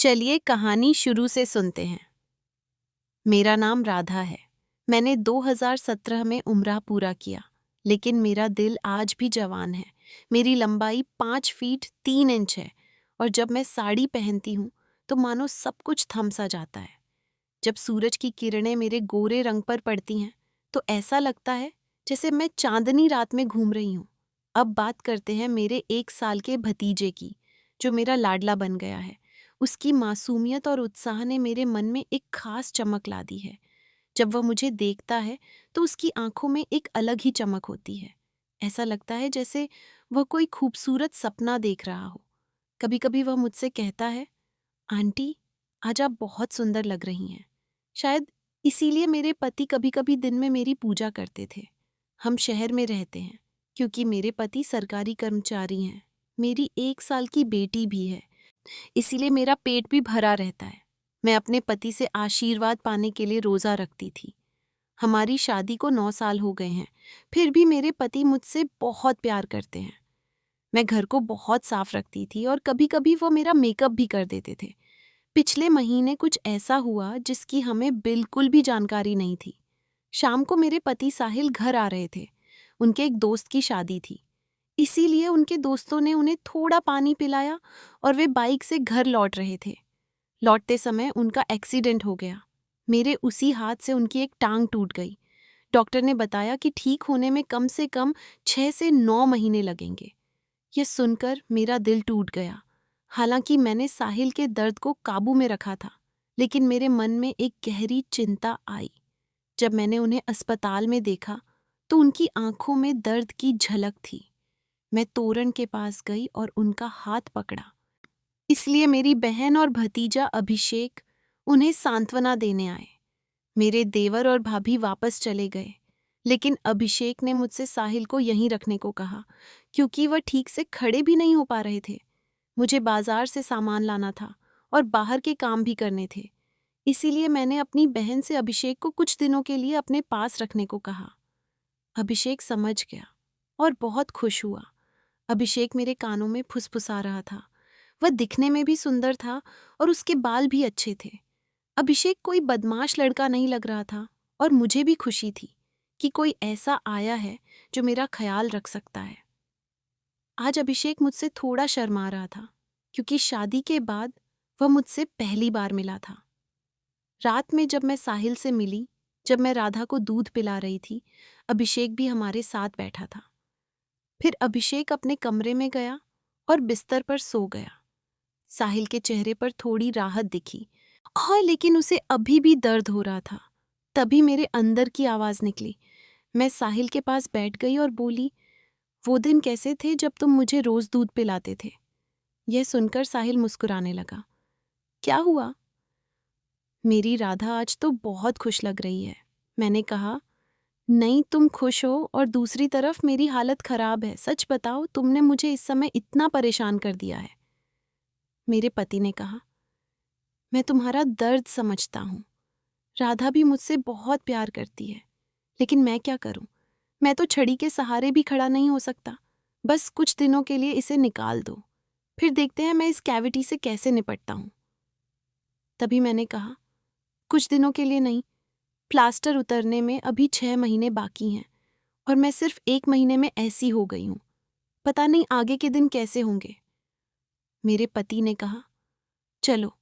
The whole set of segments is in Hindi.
चलिए कहानी शुरू से सुनते हैं। मेरा नाम राधा है। मैंने 2017 में उम्रा पूरा किया, लेकिन मेरा दिल आज भी जवान है। मेरी लंबाई 5 फीट 3 इंच है और जब मैं साड़ी पहनती हूँ तो मानो सब कुछ थम सा जाता है। जब सूरज की किरणें मेरे गोरे रंग पर पड़ती हैं तो ऐसा लगता है जैसे मैं चांदनी रात में घूम रही हूँ। अब बात करते हैं मेरे 1 साल के भतीजे की, जो मेरा लाडला बन गया है। उसकी मासूमियत और उत्साह ने मेरे मन में एक खास चमक ला दी है। जब वह मुझे देखता है तो उसकी आंखों में एक अलग ही चमक होती है। ऐसा लगता है जैसे वह कोई खूबसूरत सपना देख रहा हो। कभी कभी वह मुझसे कहता है, आंटी, आज आप बहुत सुंदर लग रही हैं। शायद इसीलिए मेरे पति कभी कभी दिन में मेरी पूजा करते थे। हम शहर में रहते हैं क्योंकि मेरे पति सरकारी कर्मचारी हैं। मेरी 1 साल की बेटी भी है, इसीलिए मेरा पेट भी भरा रहता है। मैं अपने पति से आशीर्वाद पाने के लिए रोज़ा रखती थी। हमारी शादी को 9 साल हो गए हैं, फिर भी मेरे पति मुझसे बहुत प्यार करते हैं। मैं घर को बहुत साफ रखती थी और कभी-कभी वो मेरा मेकअप भी कर देते थे। पिछले महीने कुछ ऐसा हुआ जिसकी हमें बिल्कुल भी जानकारी नहीं थी। शाम को मेरे पति साहिल घर आ रहे थे। उनके एक दोस्त की शादी थी, इसीलिए उनके दोस्तों ने उन्हें थोड़ा पानी पिलाया और वे बाइक से घर लौट रहे थे। लौटते समय उनका एक्सीडेंट हो गया। मेरे उसी हाथ से उनकी एक टांग टूट गई। डॉक्टर ने बताया कि ठीक होने में कम से कम 6 से 9 महीने लगेंगे। यह सुनकर मेरा दिल टूट गया। हालांकि मैंने साहिल के दर्द को काबू में रखा था, लेकिन मेरे मन में एक गहरी चिंता आई। जब मैंने उन्हें अस्पताल में देखा तो उनकी आंखों में दर्द की झलक थी। मैं तोरण के पास गई और उनका हाथ पकड़ा, इसलिए मेरी बहन और भतीजा अभिषेक उन्हें सांत्वना देने आए। मेरे देवर और भाभी वापस चले गए, लेकिन अभिषेक ने मुझसे साहिल को यहीं रखने को कहा, क्योंकि वह ठीक से खड़े भी नहीं हो पा रहे थे। मुझे बाजार से सामान लाना था और बाहर के काम भी करने थे, इसीलिए मैंने अपनी बहन से अभिषेक को कुछ दिनों के लिए अपने पास रखने को कहा। अभिषेक समझ गया और बहुत खुश हुआ। अभिषेक मेरे कानों में फुसफुसा रहा था। वह दिखने में भी सुंदर था और उसके बाल भी अच्छे थे। अभिषेक कोई बदमाश लड़का नहीं लग रहा था और मुझे भी खुशी थी कि कोई ऐसा आया है जो मेरा ख्याल रख सकता है। आज अभिषेक मुझसे थोड़ा शर्मा रहा था, क्योंकि शादी के बाद वह मुझसे पहली बार मिला था। रात में जब मैं साहिल से मिली, जब मैं राधा को दूध पिला रही थी, अभिषेक भी हमारे साथ बैठा था। फिर अभिषेक अपने कमरे में गया और बिस्तर पर सो गया। साहिल के चेहरे पर थोड़ी राहत दिखी, हाँ, लेकिन उसे अभी भी दर्द हो रहा था। तभी मेरे अंदर की आवाज़ निकली। मैं साहिल के पास बैठ गई और बोली, वो दिन कैसे थे जब तुम मुझे रोज़ दूध पिलाते थे? यह सुनकर साहिल मुस्कुराने लगा। क्या हुआ? मेरी राधा आज तो बहुत खुश लग रही है। मैंने कहा, नहीं, तुम खुश हो और दूसरी तरफ मेरी हालत खराब है। सच बताओ, तुमने मुझे इस समय इतना परेशान कर दिया है। मेरे पति ने कहा, मैं तुम्हारा दर्द समझता हूँ। राधा भी मुझसे बहुत प्यार करती है, लेकिन मैं क्या करूँ? मैं तो छड़ी के सहारे भी खड़ा नहीं हो सकता। बस कुछ दिनों के लिए इसे निकाल दो, फिर देखते हैं मैं इस कैविटी से कैसे निपटता हूँ। तभी मैंने कहा, कुछ दिनों के लिए नहीं, प्लास्टर उतरने में अभी 6 महीने बाकी हैं और मैं सिर्फ 1 महीने में ऐसी हो गई हूँ। पता नहीं आगे के दिन कैसे होंगे। मेरे पति ने कहा, चलो,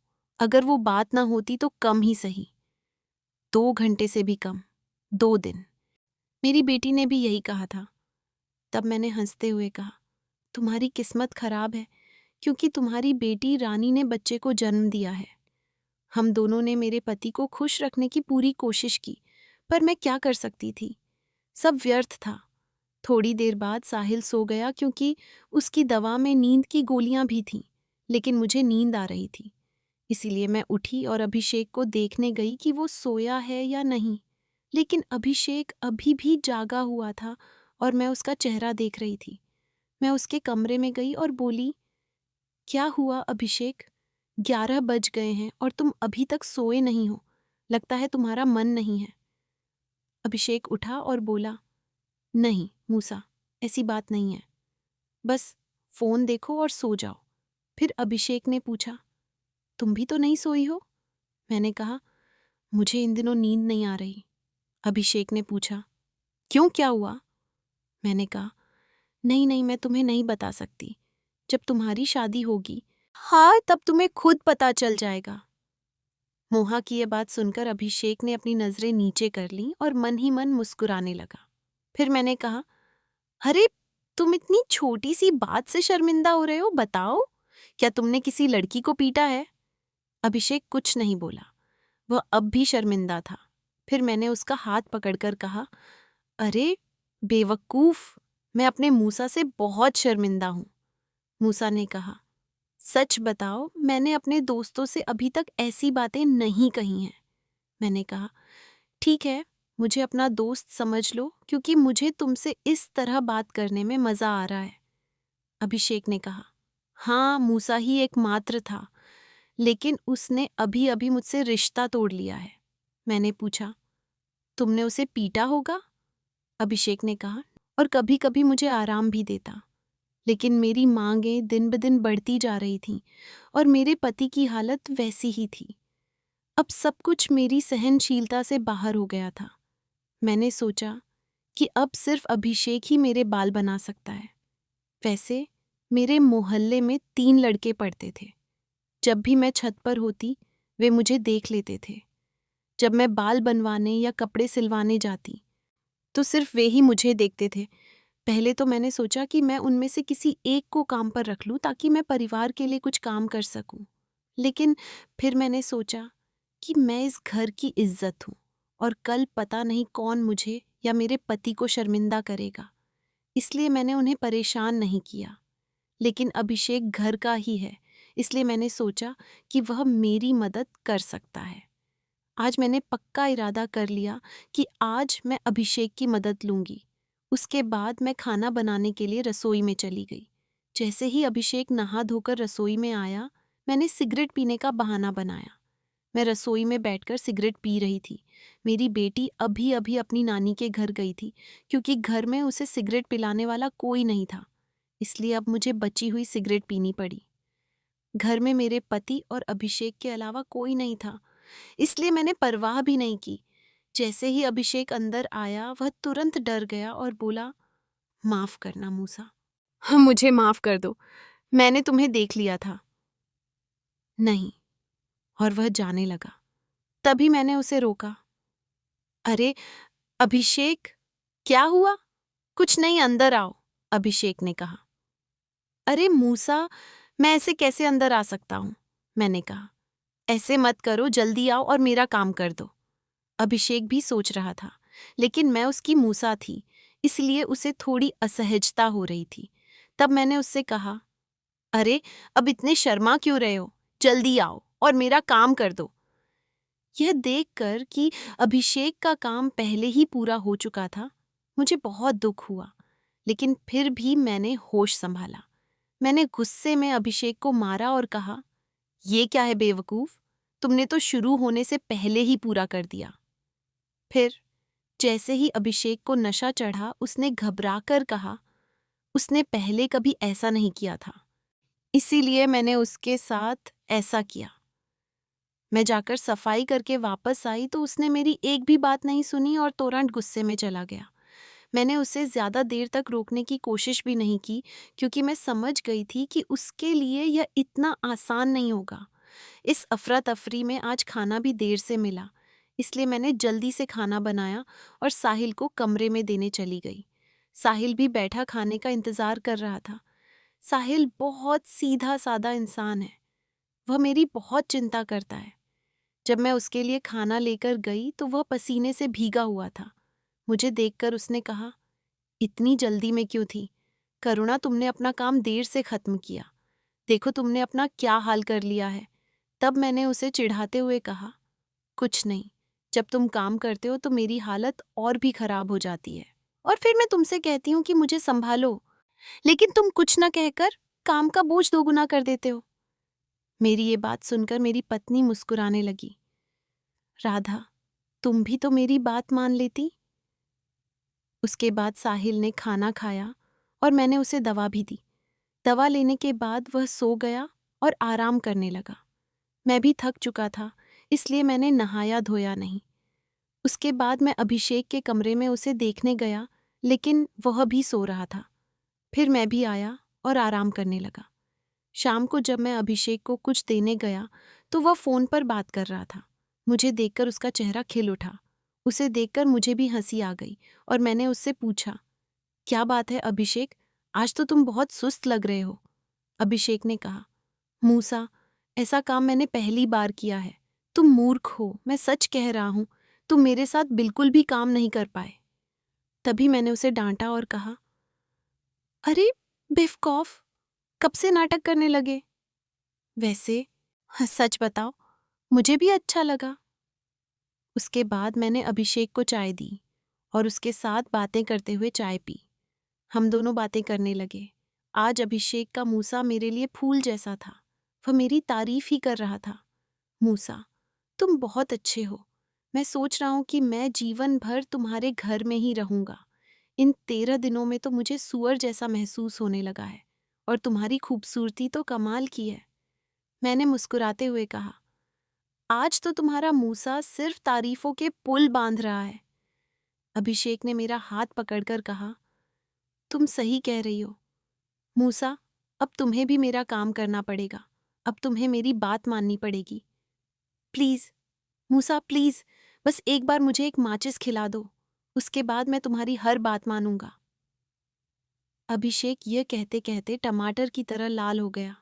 अगर वो बात ना होती तो कम ही सही, 2 घंटे से भी कम, 2 दिन। मेरी बेटी ने भी यही कहा था। तब मैंने हंसते हुए कहा, तुम्हारी किस्मत खराब है, क्योंकि तुम्हारी बेटी रानी ने बच्चे को जन्म दिया है। हम दोनों ने मेरे पति को खुश रखने की पूरी कोशिश की, पर मैं क्या कर सकती थी? सब व्यर्थ था। थोड़ी देर बाद साहिल सो गया, क्योंकि उसकी दवा में नींद की गोलियां भी थीं, लेकिन मुझे नींद आ रही थी। इसीलिए मैं उठी और अभिषेक को देखने गई कि वो सोया है या नहीं। लेकिन अभिषेक अभी भी जागा हुआ था और मैं उसका चेहरा देख रही थी। मैं उसके कमरे में गई और बोली, क्या हुआ अभिषेक? 11 बज गए हैं और तुम अभी तक सोए नहीं हो। लगता है तुम्हारा मन नहीं है। अभिषेक उठा और बोला, नहीं मूसा, ऐसी बात नहीं है। बस फ़ोन देखो और सो जाओ। फिर अभिषेक ने पूछा, तुम भी तो नहीं सोई हो? मैंने कहा, मुझे इन दिनों नींद नहीं आ रही। अभिषेक ने पूछा, क्यों, क्या हुआ? मैंने कहा, नहीं नहीं, मैं तुम्हें नहीं बता सकती। जब तुम्हारी शादी होगी, हाँ, तब तुम्हें खुद पता चल जाएगा। मोहा की ये बात सुनकर अभिषेक ने अपनी नजरें नीचे कर लीं और मन ही मन मुस्कुराने लगा। फिर मैंने कहा, अरे, तुम इतनी छोटी सी बात से शर्मिंदा हो रहे हो, बताओ, क्या तुमने किसी लड़की को पीटा है? अभिषेक कुछ नहीं बोला, वह अब भी शर्मिंदा था। फिर मैंने उसका हाथ पकड़कर कहा, अरे बेवकूफ, मैं अपने मूसा से बहुत शर्मिंदा हूं। मूसा ने कहा, सच बताओ, मैंने अपने दोस्तों से अभी तक ऐसी बातें नहीं कही हैं। मैंने कहा, ठीक है, मुझे अपना दोस्त समझ लो, क्योंकि मुझे तुमसे इस तरह बात करने में मजा आ रहा है। अभिषेक ने कहा, हाँ, मूसा ही एकमात्र था, लेकिन उसने अभी अभी मुझसे रिश्ता तोड़ लिया है। मैंने पूछा, तुमने उसे पीटा होगा? अभिषेक ने कहा, और कभी कभी मुझे आराम भी देता, लेकिन मेरी मांगें दिन ब दिन बढ़ती जा रही थीं और मेरे पति की हालत वैसी ही थी। अब सब कुछ मेरी सहनशीलता से बाहर हो गया था। मैंने सोचा कि अब सिर्फ अभिषेक ही मेरे बाल बना सकता है। वैसे मेरे मोहल्ले में 3 लड़के पढ़ते थे। जब भी मैं छत पर होती, वे मुझे देख लेते थे। जब मैं बाल बनवाने या कपड़े सिलवाने जाती, तो सिर्फ वे ही मुझे देखते थे। पहले तो मैंने सोचा कि मैं उनमें से किसी एक को काम पर रख लूं ताकि मैं परिवार के लिए कुछ काम कर सकूं। लेकिन फिर मैंने सोचा कि मैं इस घर की इज्जत हूं और कल पता नहीं कौन मुझे या मेरे पति को शर्मिंदा करेगा। इसलिए मैंने उन्हें परेशान नहीं किया। लेकिन अभिषेक घर का ही है, इसलिए मैंने सोचा कि वह मेरी मदद कर सकता है। आज मैंने पक्का इरादा कर लिया कि आज मैं अभिषेक की मदद लूंगी। उसके बाद मैं खाना बनाने के लिए रसोई में चली गई। जैसे ही अभिषेक नहा धोकर रसोई में आया, मैंने सिगरेट पीने का बहाना बनाया। मैं रसोई में बैठकर सिगरेट पी रही थी। मेरी बेटी अभी अभी अपनी नानी के घर गई थी, क्योंकि घर में उसे सिगरेट पिलाने वाला कोई नहीं था। इसलिए अब मुझे बची हुई सिगरेट पीनी पड़ी। घर में मेरे पति और अभिषेक के अलावा कोई नहीं था, इसलिए मैंने परवाह भी नहीं की। जैसे ही अभिषेक अंदर आया, वह तुरंत डर गया और बोला, माफ करना मूसा, हाँ, मुझे माफ कर दो, मैंने तुम्हें देख लिया था। नहीं, और वह जाने लगा। तभी मैंने उसे रोका। अरे अभिषेक, क्या हुआ? कुछ नहीं, अंदर आओ, अभिषेक ने कहा। अरे मूसा, मैं ऐसे कैसे अंदर आ सकता हूं? मैंने कहा। ऐसे मत करो, जल्दी आओ और मेरा काम कर दो। अभिषेक भी सोच रहा था, लेकिन मैं उसकी मूसा थी, इसलिए उसे थोड़ी असहजता हो रही थी। तब मैंने उससे कहा, अरे अब इतने शर्मा क्यों रहे हो? जल्दी आओ और मेरा काम कर दो। यह देखकर कि अभिषेक का काम पहले ही पूरा हो चुका था, मुझे बहुत दुख हुआ, लेकिन फिर भी मैंने होश संभाला। मैंने गुस्से में अभिषेक को मारा और कहा, ये क्या है बेवकूफ, तुमने तो शुरू होने से पहले ही पूरा कर दिया। फिर जैसे ही अभिषेक को नशा चढ़ा, उसने घबराकर कहा, उसने पहले कभी ऐसा नहीं किया था, इसीलिए मैंने उसके साथ ऐसा किया। मैं जाकर सफाई करके वापस आई तो उसने मेरी एक भी बात नहीं सुनी और तुरंत गुस्से में चला गया। मैंने उसे ज्यादा देर तक रोकने की कोशिश भी नहीं की, क्योंकि मैं समझ गई थी कि उसके लिए यह इतना आसान नहीं होगा। इस अफरा तफरी में आज खाना भी देर से मिला, इसलिए मैंने जल्दी से खाना बनाया और साहिल को कमरे में देने चली गई। साहिल भी बैठा खाने का इंतजार कर रहा था। साहिल बहुत सीधा साधा इंसान है, वह मेरी बहुत चिंता करता है। जब मैं उसके लिए खाना लेकर गई तो वह पसीने से भीगा हुआ था। मुझे देखकर उसने कहा, इतनी जल्दी में क्यों थी? करुणा, तुमने अपना काम देर से खत्म किया, देखो तुमने अपना क्या हाल कर लिया है। तब मैंने उसे चिढ़ाते हुए कहा, कुछ नहीं, जब तुम काम करते हो तो मेरी हालत और भी खराब हो जाती है, और फिर मैं तुमसे कहती हूँ कि मुझे संभालो, लेकिन तुम कुछ न कहकर काम का बोझ दोगुना कर देते हो। मेरी ये बात सुनकर मेरी पत्नी मुस्कुराने लगी। राधा, तुम भी तो मेरी बात मान लेती। उसके बाद साहिल ने खाना खाया और मैंने उसे दवा भी दी। दवा लेने के बाद वह सो गया और आराम करने लगा। मैं भी थक चुका था, इसलिए मैंने नहाया धोया नहीं। उसके बाद मैं अभिषेक के कमरे में उसे देखने गया, लेकिन वह भी सो रहा था। फिर मैं भी आया और आराम करने लगा। शाम को जब मैं अभिषेक को कुछ देने गया तो वह फ़ोन पर बात कर रहा था। मुझे देखकर उसका चेहरा खिल उठा। उसे देखकर मुझे भी हंसी आ गई और मैंने उससे पूछा, क्या बात है अभिषेक, आज तो तुम बहुत सुस्त लग रहे हो। अभिषेक ने कहा, मूसा, ऐसा काम मैंने पहली बार किया है। तुम मूर्ख हो, मैं सच कह रहा हूं। तुम मेरे साथ बिल्कुल भी काम नहीं कर पाए। तभी मैंने उसे डांटा और कहा, अरे बेवकूफ, कब से नाटक करने लगे? वैसे सच बताओ, मुझे भी अच्छा लगा। उसके बाद मैंने अभिषेक को चाय दी और उसके साथ बातें करते हुए चाय पी। हम दोनों बातें करने लगे। आज अभिषेक का मूसा मेरे लिए फूल जैसा था। वह मेरी तारीफ ही कर रहा था। मूसा, तुम बहुत अच्छे हो। मैं सोच रहा हूं कि मैं जीवन भर तुम्हारे घर में ही रहूंगा। इन 13 दिनों में तो मुझे सुअर जैसा महसूस होने लगा है और तुम्हारी खूबसूरती तो कमाल की है। मैंने मुस्कुराते हुए कहा, आज तो तुम्हारा मूसा सिर्फ तारीफों के पुल बांध रहा है। अभिषेक ने मेरा हाथ पकड़कर कहा, तुम सही कह रही हो मूसा, अब तुम्हें भी मेरा काम करना पड़ेगा। अब तुम्हें मेरी बात माननी पड़ेगी। प्लीज मूसा, प्लीज, बस एक बार मुझे एक माचिस खिला दो। उसके बाद मैं तुम्हारी हर बात मानूंगा। अभिषेक यह कहते कहते टमाटर की तरह लाल हो गया।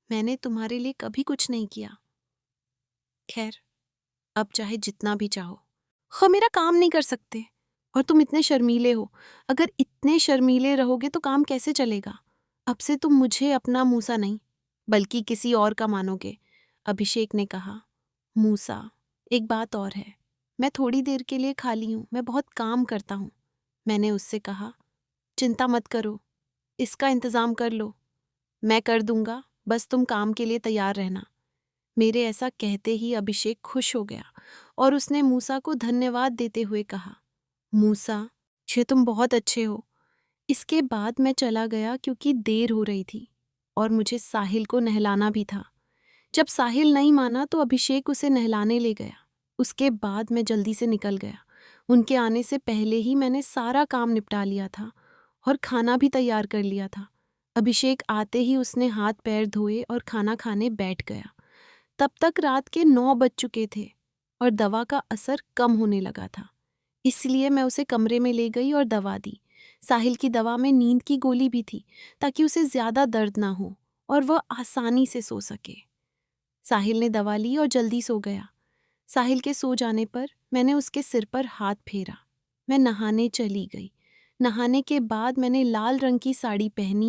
मैंने तुम्हारे लिए कभी कुछ नहीं किया। खैर, अब चाहे जितना भी चाहो, मेरा काम नहीं कर सकते। और तुम इतने शर्मीले हो। अगर इतने शर्मीले रहोगे तो काम कैसे चलेगा? अब से तुम मुझे अपना मूसा नहीं, बल्कि किसी और का मानोगे। अभिषेक ने कहा, मूसा, एक बात और है। मैं थोड़ी देर के लिए खाली हूँ, मैं बहुत काम करता हूँ। मैंने उससे कहा, चिंता मत करो, इसका इंतज़ाम कर लो। मैं कर दूंगा, बस तुम काम के लिए तैयार रहना। मेरे ऐसा कहते ही अभिषेक खुश हो गया और उसने मूसा को धन्यवाद देते हुए कहा, मूसा, ये तुम बहुत अच्छे हो। इसके बाद मैं चला गया क्योंकि देर हो रही थी और मुझे साहिल को नहलाना भी था। जब साहिल नहीं माना तो अभिषेक उसे नहलाने ले गया। उसके बाद मैं जल्दी से निकल गया। उनके आने से पहले ही मैंने सारा काम निपटा लिया था और खाना भी तैयार कर लिया था। अभिषेक आते ही उसने हाथ पैर धोए और खाना खाने बैठ गया। तब तक रात के 9 बज चुके थे और दवा का असर कम होने लगा था। इसलिए मैं उसे कमरे में ले गई और दवा दी। साहिल की दवा में नींद की गोली भी थी ताकि उसे ज्यादा दर्द ना हो और वह आसानी से सो सके। साहिल ने दवा ली और जल्दी सो गया। साहिल के सो जाने पर मैंने उसके सिर पर हाथ फेरा। मैं नहाने चली गई। नहाने के बाद मैंने लाल रंग की साड़ी पहनी